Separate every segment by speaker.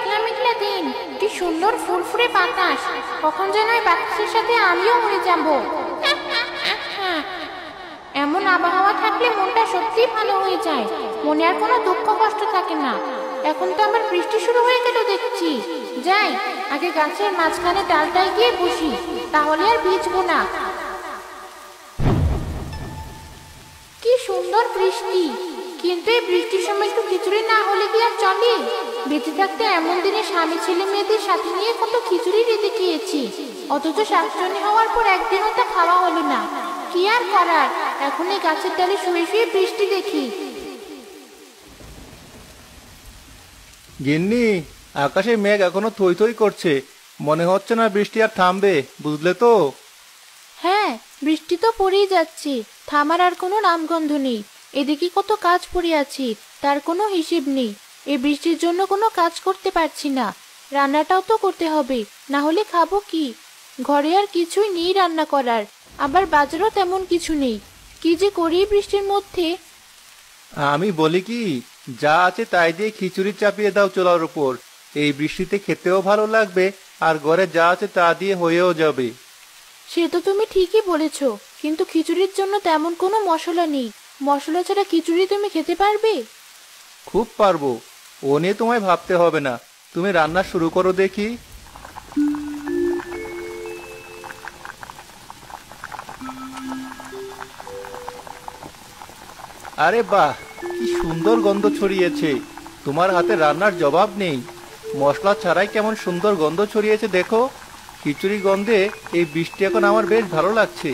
Speaker 1: মেঘলা মেঘলা দিন, কি সুন্দর ফুরফুরে বাতাস। কখন যেন এই বাতাসের সাথে আমিও উড়ে যাব। এমন আবহাওয়া থাকলে মনটা সত্যিই ভালো হয়ে যায়, মনে আর কোনো দুঃখ কষ্ট থাকে না। এখন তো আবার বৃষ্টি শুরু হয়ে গেল দেখছি। যাই, আগে গাছের মাঝখানে ডালটায় গিয়ে বসি, তাহলে আর ভিজবো না। কি সুন্দর বৃষ্টি, কিন্তু এই বৃষ্টির সময় একটু খিচুড়ি না হলে কি আর চলে? বেঁচে থাকতে এমন দিনে স্বামী ছেলে মেয়েদের সাথে নিয়ে কত খিচুড়ি রেঁধে খেয়েছি, অথচ শাকচুনি হওয়ার পর একদিনও তা খাওয়া হলো না। কি আর করার, এখন এই গাছের ডালে শুয়ে শুয়ে বৃষ্টি দেখি।
Speaker 2: গিন্নি, আকাশে মেঘ এখনো থই থই করছে, মনে হচ্ছে না বৃষ্টি আর থামবে, বুঝলে তো?
Speaker 1: হ্যাঁ, বৃষ্টি তো পড়েই যাচ্ছে, থামার আর কোনো নামগন্ধ নেই। এদিকে কত কাজ পড়ে আছি, তার কোনো হিসেব নেই। এই বৃষ্টির জন্য কোনো কাজ করতে পারছি না। রান্নাটাও তো করতে হবে, না হলে খাবো কি? ঘরে আর কিছুই নেই রান্না করার, আবার বাজারও তেমন কিছু নেই। কি যে করি বৃষ্টির মধ্যে।
Speaker 2: আমি বলি কি, যা আছে তাই দিয়ে খিচুড়ি চাপিয়ে দাও চুলার উপর। এই বৃষ্টিতে খেতেও ভালো লাগবে, আর ঘরে যা আছে তা দিয়ে হয়েও যাবে।
Speaker 1: সে তো তুমি ঠিকই বলেছ, কিন্তু খিচুড়ির জন্য তেমন কোনো মশলা নেই। মশলা ছাড়া খিচুড়ি তুমি খেতে পারবে?
Speaker 2: খুব পারবো, ও নিয়ে তোমায় ভাবতে হবে না। তুমি রান্না শুরু করো দেখি। আরে বাহ, কি সুন্দর গন্ধ ছড়িয়েছে! তোমার হাতে রান্নার জবাব নেই। মশলা ছাড়াই কেমন সুন্দর গন্ধ ছড়িয়েছে দেখো। খিচুড়ি গন্ধে এই বৃষ্টি এখন আমার বেশ ভালো লাগছে।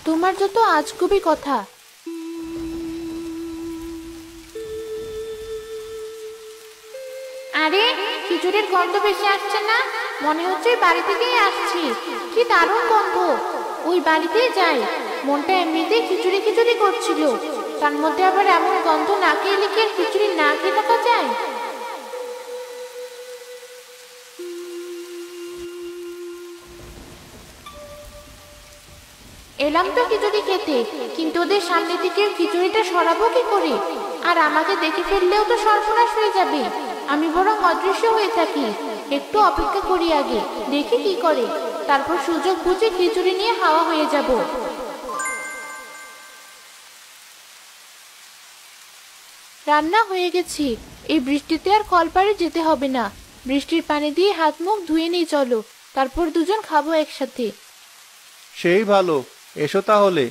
Speaker 1: তোমার যত আজগুবি কথা। আরে, খিচুড়ির গন্ধ বেশি আসছে না? মনে হচ্ছে ওই বাড়ি থেকেই আসছে। কি দারুণ গন্ধ! ওই বাড়িতেই যাই। মনটা এমনিতেই খিচুড়ি খিচুড়ি করছিল, তার মধ্যে আবার এমন গন্ধ নাকে এলে কি আর খিচুড়ি না খেয়ে থাকা যায়? এলাম তো খিচুড়ি খেতে, কিন্তু ওদের সামনে থেকে খিচুড়িটা সরাবো কি করে? আর আমাকে দেখে ফেললেও তো সর্বনাশ হয়ে যাবে। আমি বরং অদৃশ্য হয়ে থাকি, একটু অপেক্ষা করি, আগে দেখি কি করে, তারপর সুযোগ বুঝে খিচুড়ি নিয়ে হাওয়া হয়ে যাব। রান্না হয়ে গেছি, এই বৃষ্টিতে আর কলপারে যেতে হবে না। বৃষ্টির পানি দিয়ে হাত মুখ ধুয়ে নিয়ে চলো, তারপর দুজন খাবো একসাথে।
Speaker 2: সেই ভালো, এসো তাহলে।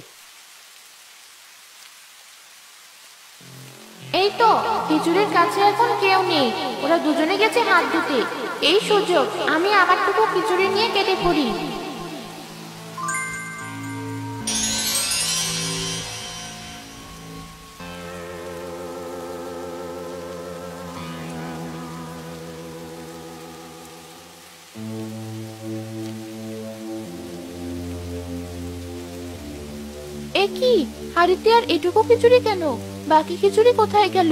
Speaker 1: এই তো, খিচুড়ির কাছে এখন কেউ নেই, ওরা দুজনে গেছে হাত ধুতে। এই সুযোগ, আমি আমারটুকু খিচুড়ি নিয়ে কেটে পড়ি। এ কি, হাড়িতে আর এটুকু খিচুড়ি কেন? বাকি খিচুড়ি কোথায় গেল?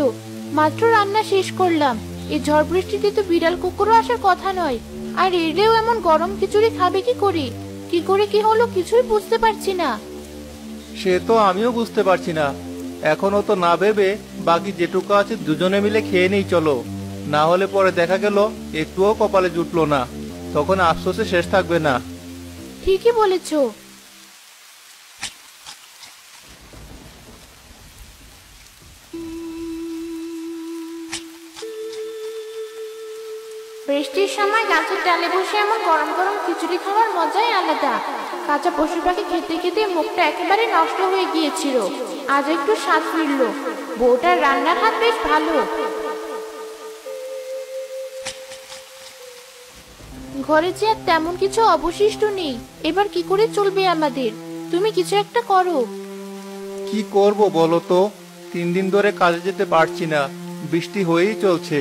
Speaker 1: মাত্র রান্না শেষ করলাম। এই ঝড় বৃষ্টিতে তো বিড়াল কুকুরও আসার কথা নয়, আর এলেও এমন গরম খিচুড়ি খাবে কি করে? কি করে কি হলো কিছুই বুঝতে পারছি না।
Speaker 2: সে তো আমিও বুঝতে পারছি না। এখনো তো না ভেবে বাকি যেটুকু আছে দুজনে মিলে খেয়ে নেই চলো, না হলে পরে দেখা গেল একটুও কপালে জুটলো না, তখন আফসোসে শেষ থাকবে না।
Speaker 1: ঠিকই বলেছো। বৃষ্টির সময় গাছের ডালে বসে এমন গরম গরম খিচুড়ি খাওয়ার মজাই আলাদা। কাঁচা পশু পাখি খেতে খেতে মুখটা একেবারে নষ্ট হয়ে গিয়েছিল, আজ একটু স্বাদ ফিরল। বউটার রান্নার হাত বেশ ভালো। ঘরে যে আর তেমন কিছু অবশিষ্ট নেই, এবার কি করে চলবে আমাদের? তুমি কিছু একটা করো।
Speaker 2: কি করব বলো তো? 3 দিন ধরে কাজে যেতে পারছি না, বৃষ্টি হয়েই চলছে।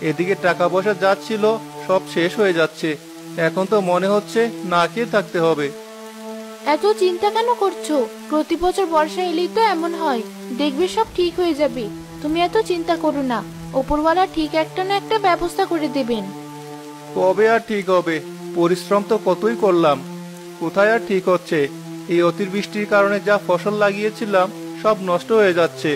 Speaker 2: এদিকে টাকা পয়সা যাচ্ছিল, সব শেষ হয়ে যাচ্ছে। এখন তো মনে হচ্ছে না খেয়ে থাকতে হবে।
Speaker 1: এত চিন্তা কেন করছো? প্রতি বছর বর্ষা এলেই তো এমন হয়, দেখবে সব ঠিক হয়ে যাবে। তুমি এত চিন্তা করো না, ওপরওয়ালা ঠিক একটা না একটা ব্যবস্থা করে দেবেন।
Speaker 2: কবে আর ঠিক হবে? পরিশ্রম তো কতই করলাম, কোথায় আর ঠিক হচ্ছে? এই অতিবৃষ্টির কারণে যা ফসল লাগিয়েছিলাম সব নষ্ট হয়ে যাচ্ছে।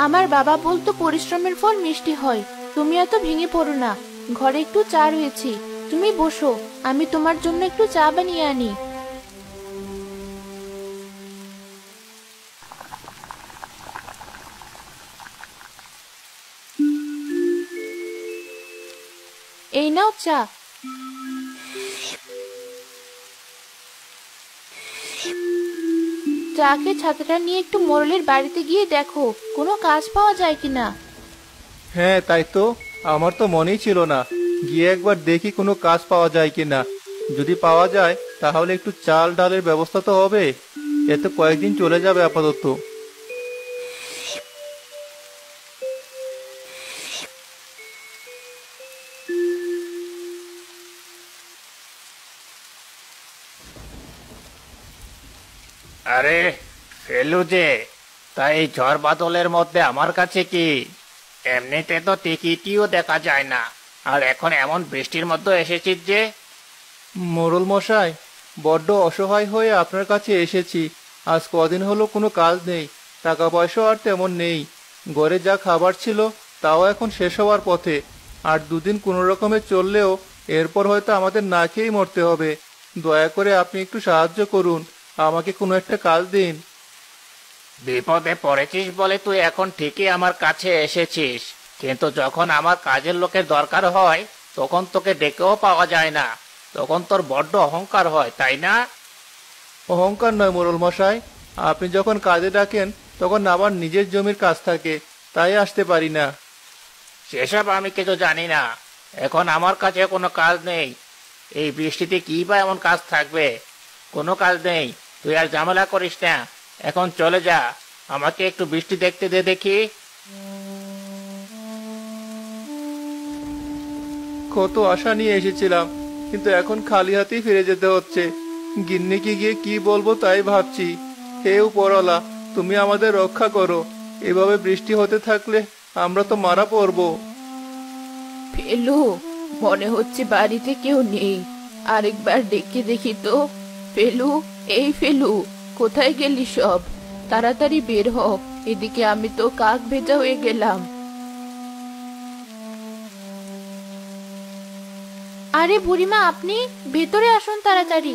Speaker 1: আমার বাবা বলতো পরিশ্রমের ফল মিষ্টি হয়। তুমি এত ভেঙে পড়ো না, ঘরে একটু চা রয়েছে, তুমি বসো, আমি তোমার জন্য একটু চা বানিয়ে আনি। এই নাও চা। চাকে ছাতাটা নিয়ে একটু মোড়লের বাড়িতে গিয়ে দেখো কোনো কাজ পাওয়া যায় কিনা।
Speaker 2: হ্যাঁ তাই তো, আমার তো মনেই ছিল না। গিয়ে একবার দেখি কোনো কাজ পাওয়া যায় কিনা। যদি পাওয়া যায় তাহলে একটু চাল ডালের ব্যবস্থা তো হবে, এতে কয়েকদিন চলে যাবে আপাতত।
Speaker 3: আরে ফেলু যে, তাই এই ঝড় বাদলের মধ্যে আমার কাছে কি? এমনিতে তো টিকিটিও দেখা যায় না, আর এখন এমন বৃষ্টির মধ্যে এসেছিস যে?
Speaker 2: মোড়ল মশাই, বড্ড অসহায় হয়ে আপনার কাছে এসেছি। আজ কদিন হলো কোনো কাজ নেই, টাকা পয়সা আর তেমন নেই। ঘরে যা খাবার ছিল তাও এখন শেষ হওয়ার পথে। আর দুদিন কোনো রকমে চললেও এরপর হয়তো আমাদের না খেয়েই মরতে হবে। দয়া করে আপনি একটু সাহায্য করুন, আমাকে কোনো একটা কাজ দিন।
Speaker 3: বিপদে পড়েছিস বলে তুই এখন ঠিকই আমার কাছে এসেছিস, কিন্তু যখন আমার কাজের লোকের দরকার হয় তখন তোকে ডেকেও পাওয়া যায় না। তখন তোর বড্ড অহংকার হয়, তাই না?
Speaker 2: অহংকার নয় মোড়ল মশাই, আপনি যখন কাজে ডাকেন তখন আবার নিজের জমির কাজ থাকে, তাই আসতে পারি না।
Speaker 3: সেসব আমি কিছু জানি না। এখন আমার কাছে কোনো কাজ নেই। এই বৃষ্টিতে কি বা এমন কাজ থাকবে? কোনো কাজ নেই, তুই আর ঝামেলা করিস না। এখন চলে যা, আমাকে একটু বৃষ্টি দেখতে দে দেখি।
Speaker 2: কত আশা নিয়ে এসেছিলাম, কিন্তু এখন খালি হাতেই ফিরে যেতে হচ্ছে। গিন্নিকে গিয়ে কি বলবো তাই ভাবছি। হে উপরওয়ালা, তুমি আমাদের রক্ষা করো। এভাবে বৃষ্টি হতে থাকলে আমরা তো মারা পড়বো।
Speaker 1: ফেলু, মনে হচ্ছে বাড়িতে কেউ নেই, আরেকবার ডেকে দেখি তো। ফেলু, এই ফেলু, কোথায় গেলি সব? তাড়াতাড়ি বের হ, এদিকে আমি তো কাক ভেজা হয়ে গেলাম। আরে বুড়িমা, আপনি ভেতরে আসুন তাড়াতাড়ি।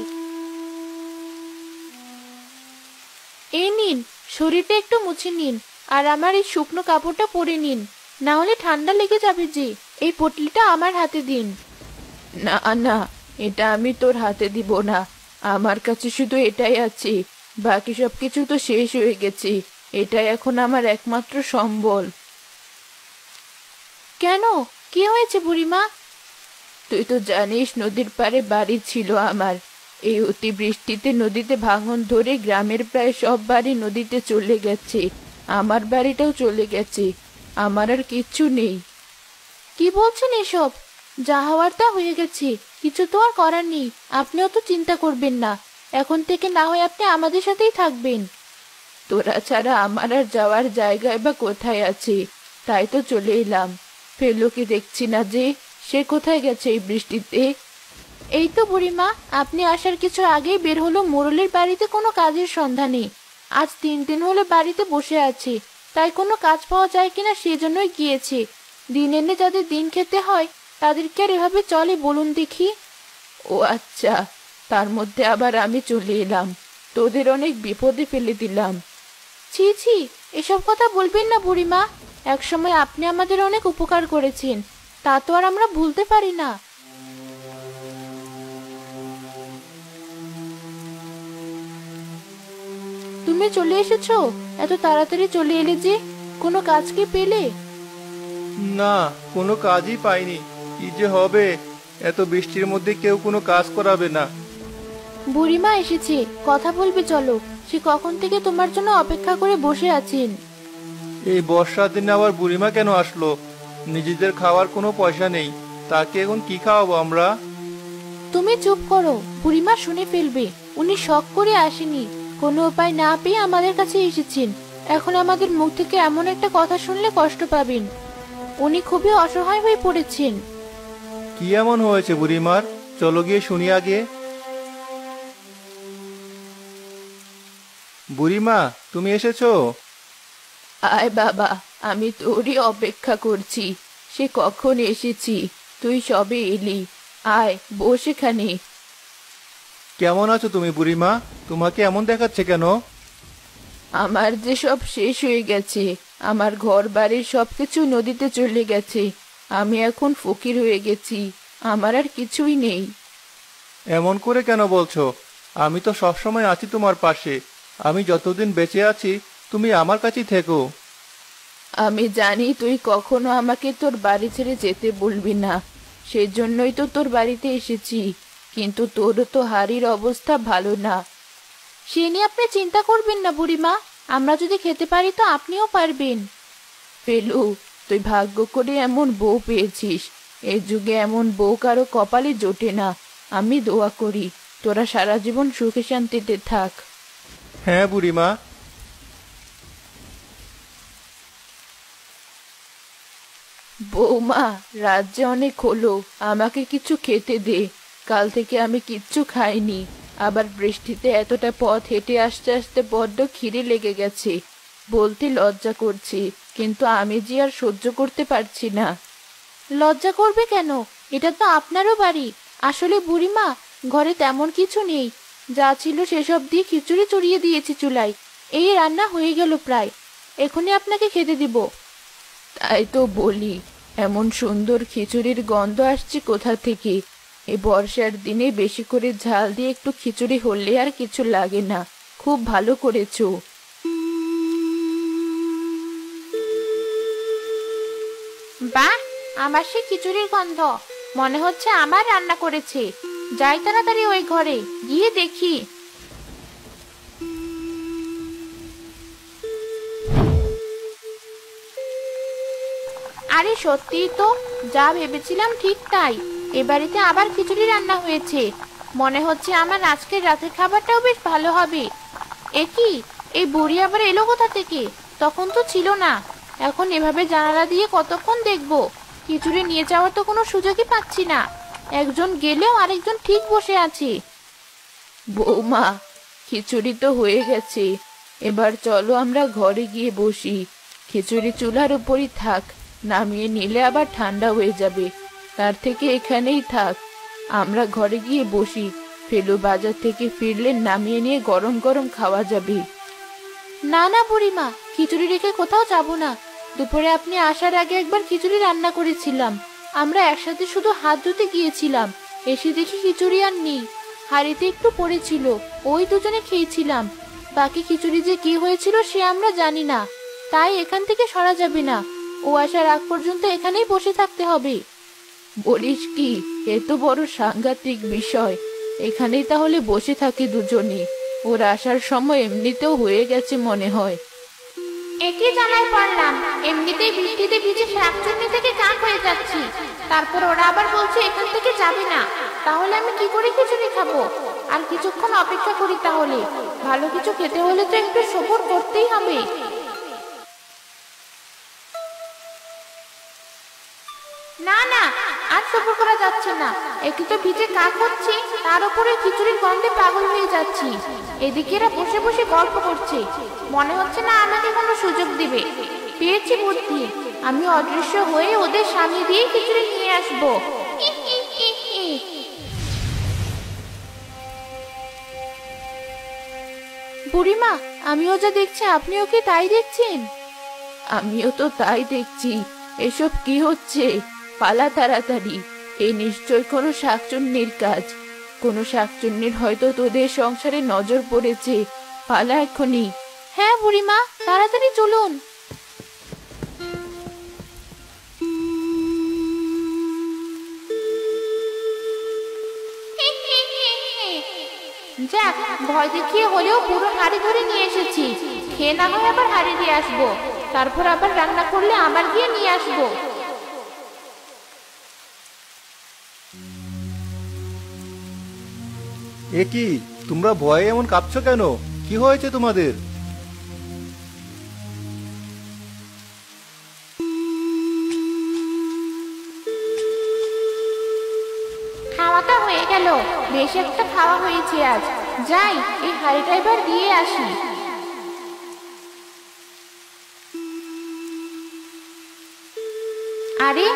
Speaker 1: এই নিন, শরীরটা একটু মুছে নিন, আর আমার এই শুকনো কাপড়টা পরে নিন, না হলে ঠান্ডা লেগে যাবে যে। এই পটলিটা আমার হাতে দিন। না না, এটা আমি তোর হাতে দিব না। আমার কাছে শুধু এটাই আছে, বাকি সবকিছু তো শেষ হয়ে গেছে। এটাই এখন আমার একমাত্র সম্বল। কেন, কি হয়েছে বুড়িমা? তুই তো জানিস নদীর পাড়ে বাড়ি ছিল আমার। এই অতিবৃষ্টিতে নদীতে ভাঙন ধরে গ্রামের প্রায় সব বাড়ি নদীতে চলে গেছে। আমার বাড়িটাও চলে গেছে, আমার আর কিচ্ছু নেই। কি বলছেন এসব? যা হওয়ার তা হয়ে গেছে, কিছু তো আর করার নেই। আপনিও তো চিন্তা করবেন না, এখন থেকে না হয় আপনি আমাদের সাথেই থাকবেন। তোরা ছাড়া আমার আর যাওয়ার জায়গায় বা কোথায় আছে, তাই তো চলে এলাম। ফেলুকে দেখছি না যে, সে কোথায় গেছে এই বৃষ্টিতে? এই তো বুড়িমা, আপনি আসার কিছু আগেই বের হলো মোড়লের বাড়িতে কোনো কাজের সন্ধানে। আজ 3 দিন হলো বাড়িতে বসে আছি, তাই কোনো কাজ পাওয়া যায় কিনা সেজন্যই গিয়েছি। দিন এনে যাদের দিন খেতে হয় তাদেরকে আর এভাবে চলে বলুন দেখি? ও আচ্ছা, তার মধ্যে আবার আমি চলে এলাম, তোদের অনেক বিপদে ফেলে দিলাম। ছি ছি, এসব কথা বলবেন না বুড়িমা। একসময় আপনি আমাদের অনেক উপকার করেছেন, তা তো আর আমরা ভুলতে পারি না। তুমি চলে এসেছো? এত তাড়াতাড়ি চলে এলে যে, কোনো কাজ কি পেলে?
Speaker 2: না, কোনো কাজই পাইনি। কি যে হবে, এত বৃষ্টির মধ্যে কেউ কোনো কাজ করাবে না।
Speaker 1: বুড়িমা এসেছে, কথা বলবে চলো। সে কখন থেকে তোমার জন্য অপেক্ষা করে বসে আছেন।
Speaker 2: এই বর্ষার দিনে আবার বুড়িমা কেন আসলো? নিজেদের খাওয়ার কোনো পয়সা নেই, তাকে এখন কি খাওয়াবো আমরা?
Speaker 1: তুমি চুপ করো, বুড়িমা শুনে ফেলবে। উনি শখ করে আসেনি, কোনো উপায় না পেয়ে আমাদের কাছে এসেছেন। এখন আমাদের মুখ থেকে এমন একটা কথা শুনলে কষ্ট পাবেন। উনি খুবই অসহায় হয়ে পড়েছেন।
Speaker 2: কি এমন হয়েছে বুড়িমার? চলো গিয়ে শুনি আগে। বুড়িমা, তুমি এসেছো?
Speaker 1: আয় বাবা, আমি তোরই অপেক্ষা করছি। সে কখন এসেছি, তুই সবে এলি, আয় বস এখানে।
Speaker 2: কেমন আছো তুমি বুড়িমা? তোমাকে এমন দেখাচ্ছে কেন?
Speaker 1: আমার যে সব শেষ হয়ে গেছে, আমার ঘর বাড়ির সবকিছু নদীতে চলে গেছে। আমি এখন ফকির হয়ে গেছি, আমার আর কিছুই নেই।
Speaker 2: এমন করে কেন বলছো? আমি তো সবসময় আছি তোমার পাশে। আমি যতদিন বেঁচে আছি তুমি আমার কাছেই থেকো।
Speaker 1: আমি জানি তুই কখনো আমাকে তোর বাড়ি ছেড়ে যেতে বলবি না, সেজন্যই তো তোর বাড়িতে এসেছি। কিন্তু তোরও তো হাড়ির অবস্থা ভালো না। সে নিয়ে আপনি চিন্তা করবেন না বুড়িমা, আমরা যদি খেতে পারি তো আপনিও পারবেন। ফেলু, তুই ভাগ্য করে এমন বউ পেয়েছিস। এই যুগে এমন বউ কারো কপালে জোটে না। আমি দোয়া করি তোরা সারা জীবন সুখে শান্তিতে থাক।
Speaker 2: হ্যাঁ বুড়িমা।
Speaker 1: বৌমা, রাত যে অনেক হলো, আমাকে কিছু খেতে দে। কাল থেকে আমি কিচ্ছু খাইনি। আবার বৃষ্টিতে এতটা পথ হেঁটে আসতে আসতে বড্ড খিদে লেগে গেছে। বলতে লজ্জা করছি, কিন্তু আমি যে আর সহ্য করতে পারছি না। লজ্জা করবে কেন? এটা তো আপনারও বাড়ি। আসলে বুড়িমা, ঘরে তেমন কিছু নেই। যা ছিল সেসব দিয়ে খিচুড়ি চড়িয়ে দিয়েছি চুলায়। এই রান্না হয়ে গেল প্রায়। এখনই আপনাকে খেতে দিব। তাই তো বলি, এমন সুন্দর খিচুড়ির গন্ধ আসছে কোথা থেকে। এই বর্ষার দিনে বেশি করে ঝাল দিয়ে একটু খিচুড়ি হলে আর কিছু লাগে না। খুব ভালো করেছো। বাহ, আমার সে খিচুড়ির গন্ধ। মনে হচ্ছে আমার রান্না করেছে। যাই তাড়াতাড়ি ওই ঘরে গিয়ে দেখি। আরে সত্যিই তো, যা ভেবেছিলাম ঠিক তাই। এ বাড়িতে আবার খিচুড়ি রান্না হয়েছে। মনে হচ্ছে আমার আজকের রাতের খাবারটাও বেশ ভালো হবে। এ কি, এই বুড়ি আবার এলো কোথা থেকে? তখন তো ছিল না। এখন এভাবে জানালা দিয়ে কতক্ষণ দেখবো? খিচুড়ি নিয়ে যাওয়ার তো কোনো সুযোগই পাচ্ছি না। একজন গেলেও আরেকজন ঠিক বসে আছে। বৌমা, খিচুড়ি তো হয়ে গেছে। এবার চলো আমরা ঘরে গিয়ে বসি। খিচুড়ি চুলার উপরই থাক, নামিয়ে নিলে আবার ঠান্ডা হয়ে যাবে। তার থেকে এখানেই থাক। আমরা ঘরে গিয়ে বসি। ফেলু বাজার থেকে ফিরলে নামিয়ে নিয়ে গরম গরম খাওয়া যাবে। না না বুড়িমা, খিচুড়ি রেখে কোথাও যাব না। দুপুরে আপনি আসার আগে একবার খিচুড়ি রান্না করেছিলাম। আমরা একসাথে শুধু হাত ধুতে গিয়েছিলাম। এসে দেখি খিচুড়ি আর নেই। হাঁড়িতে একটু পড়েছিল, ওই দুজনে খেয়েছিলাম। বাকি খিচুড়ি যে কি হয়েছিল সে আমরা জানি না। তাই এখান থেকে সরা যাবে না। ও আসার আগ পর্যন্ত এখানেই বসে থাকতে হবে। বলিস কি, এত বড় সাংঘাতিক বিষয়। এখানেই তাহলে বসে থাকি দুজনে। ওর আসার সময় এমনিতেও হয়ে গেছে মনে হয়। একই জানায় পারলাম, এমনিতেই বৃষ্টিতে ভিজে শাকচুন্নি থেকে কাক হয়ে যাচ্ছি। তারপর ওরা আবার বলছে এখান থেকে যাবে না। তাহলে আমি কি করে খিচুড়ি খাবো? আর কিছুক্ষণ অপেক্ষা করি তাহলে। ভালো কিছু খেতে হলে তো একটু সবুর করতেই হবে। না না, আর সবুর করা যাচ্ছে না। একে তো ভিজে কাক হচ্ছে, তার উপরে খিচুড়ির গন্ধে পাগল হয়ে যাচ্ছি। এদিকে এরা বসে বসে গল্প করছে। মনে হচ্ছে না আমাকে কোনো সুযোগ দিবে। পেয়েছি বুদ্ধি, আমি অদৃশ্য হয়ে ওদের সামনে দিয়ে খিচুড়ি নিয়ে আসবো। বুড়িমা, আমিও যা দেখছি আপনিও কি তাই দেখছেন? আমিও তো তাই দেখছি। এসব কি হচ্ছে? পালা তাড়াতাড়ি। এই নিশ্চয় কোনো শাকচুন্নির কাজ। কোনো শাকচুন্নির হয়তো তোদের সংসারে নজর পড়েছে। পালা এখনই। হ্যাঁ বুড়িমা, তাড়াতাড়ি চলুন। যাক, ভয় দেখিয়ে হলেও পুরো হাড়ি ধরে নিয়ে এসেছি। খেয়ে না হয় আবার হাড়ি দিয়ে আসবো। তারপর আবার রান্না করলে আবার গিয়ে নিয়ে আসবো।
Speaker 2: এ কি, তোমরা ভয়ে এমন কাঁপছো কেন? কি হয়েছে তোমাদের?
Speaker 1: খাওয়াটা হয়ে গেল। বেশ একটা খাওয়া হয়েছে আজ। যাই, এই হাড়িটা এবার দিয়ে আসি। আরে,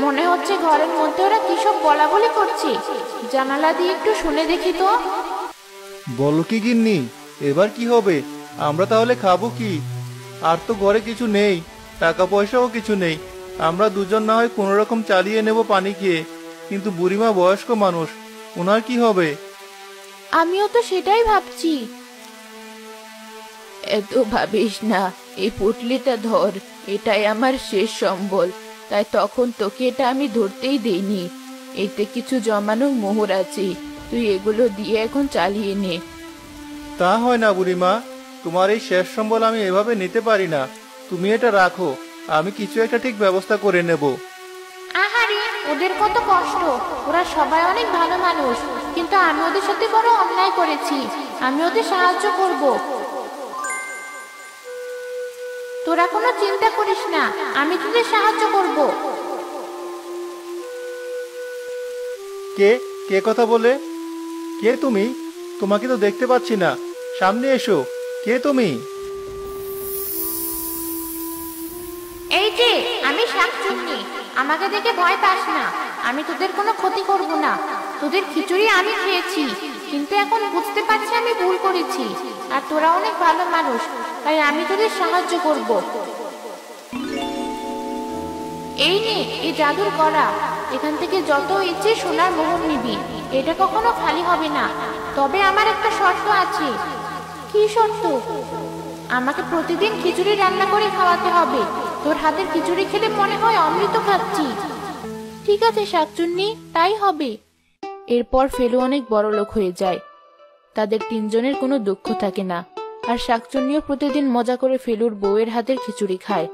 Speaker 1: মনে হচ্ছে ঘরের মধ্যে ওরা কি সব বলা বলি করছে। জানালা দিয়ে একটু শুনে দেখি তো।
Speaker 2: বলো কি গিন্নি, এবার কি হবে? আমরা তাহলে খাবো কি? আর তো ঘরে কিছু নেই, টাকা পয়সাও কিছু নেই। আমরা দুজন না হয় কোনো রকম চালিয়ে নেব পানি খেয়ে, কিন্তু বুড়িমা বয়স্ক মানুষ, ওনার কি হবে?
Speaker 1: আমিও তো সেটাই ভাবছি। এত ভাবিস না, এই পুটলিটা ধর, এটাই আমার শেষ সম্বল। তাই তখন তোকে এটা আমি ধরতেই দেইনি। এতে কিছু জমানো মোহর আছে, তুই এগুলো দিয়ে এখন চালিয়ে নে।
Speaker 2: তা হয় না বুড়িমা, তোমার এই শেষ সম্বল আমি এভাবে নিতে পারি না। তুমি এটা রাখো, আমি কিছু একটা ঠিক ব্যবস্থা করে নেব।
Speaker 1: আহারে, ওদের কত কষ্ট। ওরা সবাই অনেক ভালো মানুষ, কিন্তু আমি ওদের সাথে বড় অন্যায় করেছি। আমি ওদের সাহায্য করব। তোরা কোনো চিন্তা করিস না, আমি তোদের সাহায্য করব।
Speaker 2: কে কে কথা বলে? কে তুমি? তোমাকে তো দেখতে পাচ্ছি না, সামনে এসো। কে তুমি?
Speaker 1: এই যে, আমি শাকচুন্নি। আমাকে দেখে ভয় পাস না, আমি তোদের কোনো ক্ষতি করব না। তোদের খিচুড়ি আমি খেয়েছি, কিন্তু এখন বুঝতে পারছি আমি ভুল করেছি। আর তোরা অনেক ভালো মানুষ, তাই আমি তোদের সাহায্য করব। এই নে, এই জাদুর কড়া। এখান থেকে যত ইচ্ছে সোনার মোহর নিবি, এটা কখনো খালি হবে না। তবে আমার একটা শর্ত আছে। কি শর্ত? আমাকে প্রতিদিন খিচুড়ি রান্না করে খাওয়াতে হবে। তোর হাতের খিচুড়ি খেলে মনে হয় অমৃত খাচ্ছি। ঠিক আছে শাকচুন্নি, তাই হবে। এরপর ফেলু অনেক বড়লোক হয়ে যায়। তাদের তিনজনের কোনো দুঃখ থাকে না। আর শাকচুন্নিও প্রতিদিন মজা করে ফেলুর বউয়ের হাতের খিচুড়ি খায়।